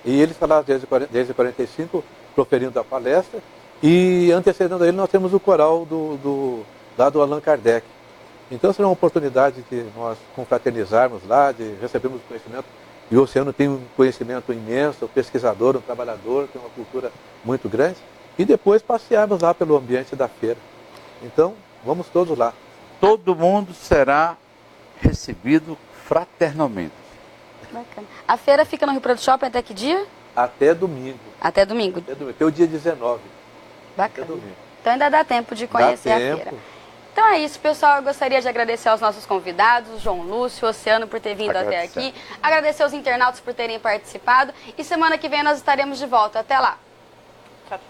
E ele está lá às 10h45, proferindo a palestra. E antecedendo a ele, nós temos o coral do Allan Kardec. Então será uma oportunidade de nós confraternizarmos lá, de recebermos conhecimento. E o Oceano tem um conhecimento imenso, um pesquisador, um trabalhador, tem uma cultura muito grande. E depois passearmos lá pelo ambiente da feira. Então, vamos todos lá. Todo mundo será recebido fraternalmente. Bacana. A feira fica no Rio Preto Shopping até que dia? Até domingo. Até domingo. Até o dia 19. Bacana. Até domingo. Então ainda dá tempo de conhecer a feira. Então é isso, pessoal. Eu gostaria de agradecer aos nossos convidados, João Lúcio, Oceano, por ter vindo até aqui. Agradecer aos internautas por terem participado. E semana que vem nós estaremos de volta. Até lá. Tchau.